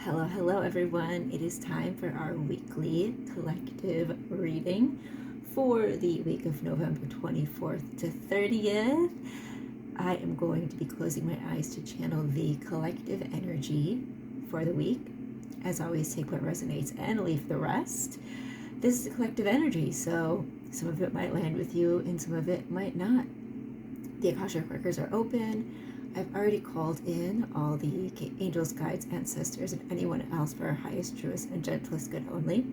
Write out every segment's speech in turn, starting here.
Hello everyone. It is time for our weekly collective reading for the week of November 24th to 30th. I am going to be closing my eyes to channel the collective energy for the week. As always, take what resonates and leave the rest. This is a collective energy, so some of it might land with you and some of it might not. The Akashic Records are open. I've already called in all the angels, guides, ancestors, and anyone else for our highest, truest, and gentlest good only.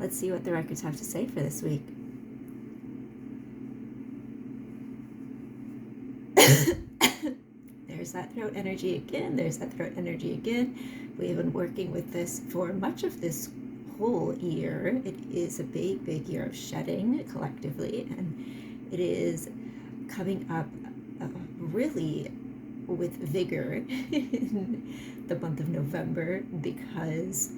Let's see what the records have to say for this week. There's that throat energy again. There's that throat energy again. We have been working with this for much of this whole year. It is a big year of shedding collectively, and it is coming up really with vigor in the month of November, because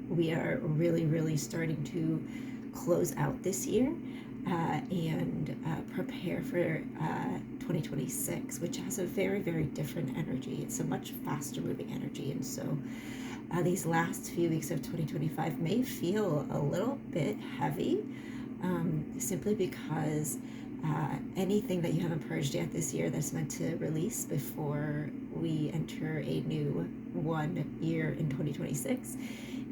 we are really starting to close out this year and prepare for 2026, which has a very different energy. It's a much faster moving energy, and so these last few weeks of 2025 may feel a little bit heavy, simply because anything that you haven't purged yet this year that's meant to release before we enter a new 1 year in 2026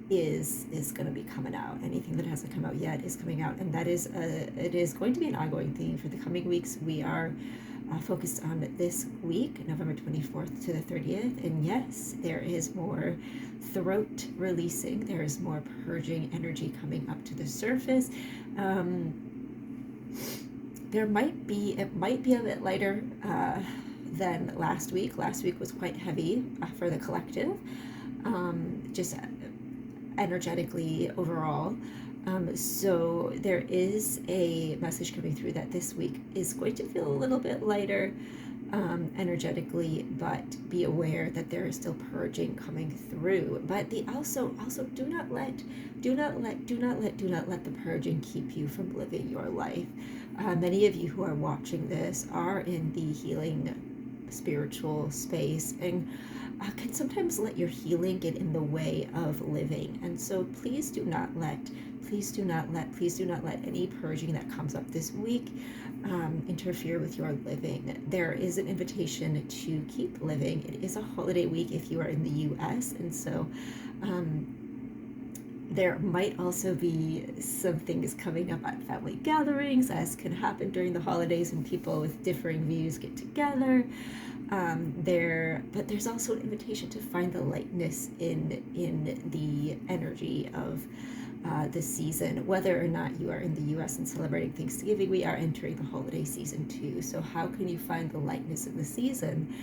is going to be coming out. Anything that hasn't come out yet is coming out, and that is it is going to be an ongoing theme for the coming weeks. We are focused on this week, November 24th to the 30th, and yes, there is more throat releasing, there is more purging energy coming up to the surface. It might be a bit lighter than last week. Last week was quite heavy for the collective, just energetically overall. So there is a message coming through that this week is going to feel a little bit lighter energetically, but be aware that there is still purging coming through. But also do not let the purging keep you from living your life. Many of you who are watching this are in the healing spiritual space, and can sometimes let your healing get in the way of living. And so please do not let any purging that comes up this week interfere with your living. There is an invitation to keep living. It is a holiday week if you are in the US, and so there might also be some things coming up at family gatherings, as can happen during the holidays when people with differing views get together. But there's also an invitation to find the lightness in the energy of the season. Whether or not you are in the US and celebrating Thanksgiving, we are entering the holiday season too. So how can you find the lightness in the season?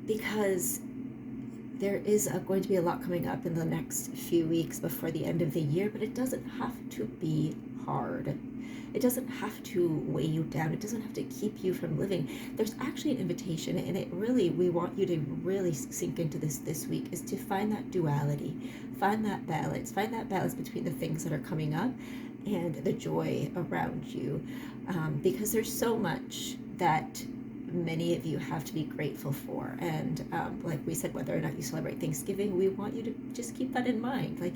Because there is going to be a lot coming up in the next few weeks before the end of the year, but it doesn't have to be hard. It doesn't have to weigh you down. It doesn't have to keep you from living. There's actually an invitation, and we want you to really sink into this week, is to find that duality, find that balance between the things that are coming up and the joy around you, because there's so much that many of you have to be grateful for. And like we said, whether or not you celebrate Thanksgiving, we want you to just keep that in mind. Like,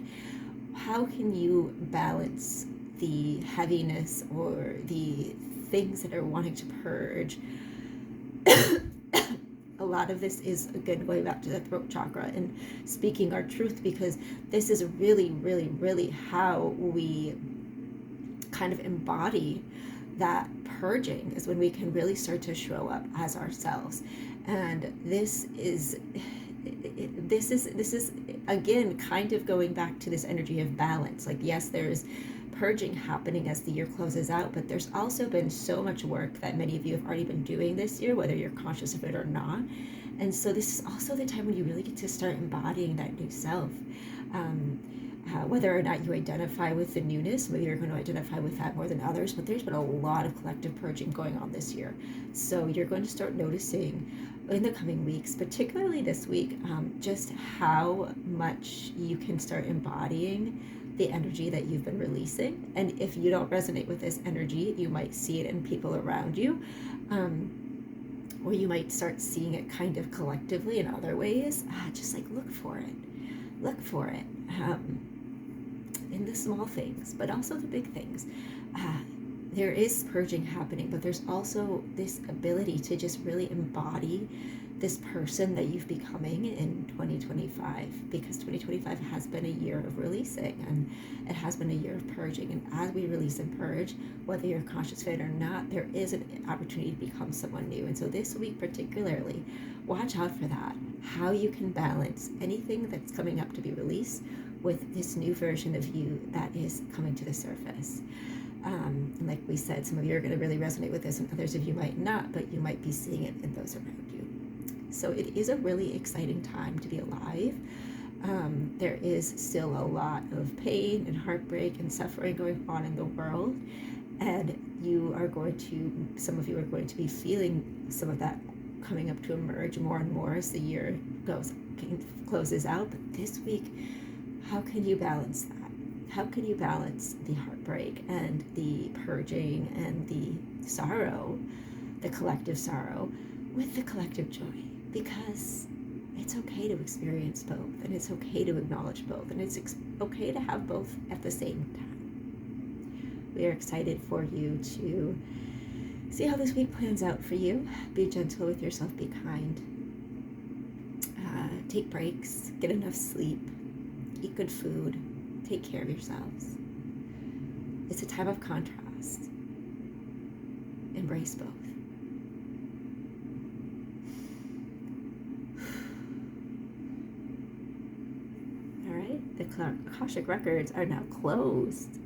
how can you balance the heaviness or the things that are wanting to purge? A lot of this is, again, going back to the throat chakra and speaking our truth, because this is really how we kind of embody that purging, is when we can really start to show up as ourselves. And this is again kind of going back to this energy of balance. Like, yes, there's purging happening as the year closes out, but there's also been so much work that many of you have already been doing this year, whether you're conscious of it or not. And so this is also the time when you really get to start embodying that new self. Whether or not you identify with the newness, maybe you're going to identify with that more than others, but there's been a lot of collective purging going on this year. So you're going to start noticing in the coming weeks, particularly this week, just how much you can start embodying the energy that you've been releasing. And if you don't resonate with this energy, you might see it in people around you. or you might start seeing it kind of collectively in other ways. Just like look for it. Look for it in the small things, but also the big things. There is purging happening, but there's also this ability to just really embody this person that you've becoming in 2025, because 2025 has been a year of releasing, and it has been a year of purging. And as we release and purge, whether you're conscious of it or not, there is an opportunity to become someone new. And so this week particularly, watch out for that, how you can balance anything that's coming up to be released with this new version of you that is coming to the surface. And like we said, some of you are going to really resonate with this, and others of you might not, but you might be seeing it in those around you. So it is a really exciting time to be alive. There is still a lot of pain and heartbreak and suffering going on in the world, and some of you are going to be feeling some of that coming up to emerge more and more as the year closes out. But this week, how can you balance that? How can you balance the heartbreak and the purging and the sorrow, the collective sorrow, with the collective joy? Because it's okay to experience both, and it's okay to acknowledge both, and it's okay to have both at the same time. We are excited for you to see how this week plans out for you. Be gentle with yourself, be kind. Take breaks, get enough sleep, eat good food, take care of yourselves. It's a time of contrast. Embrace both. All right, the Akashic Records are now closed.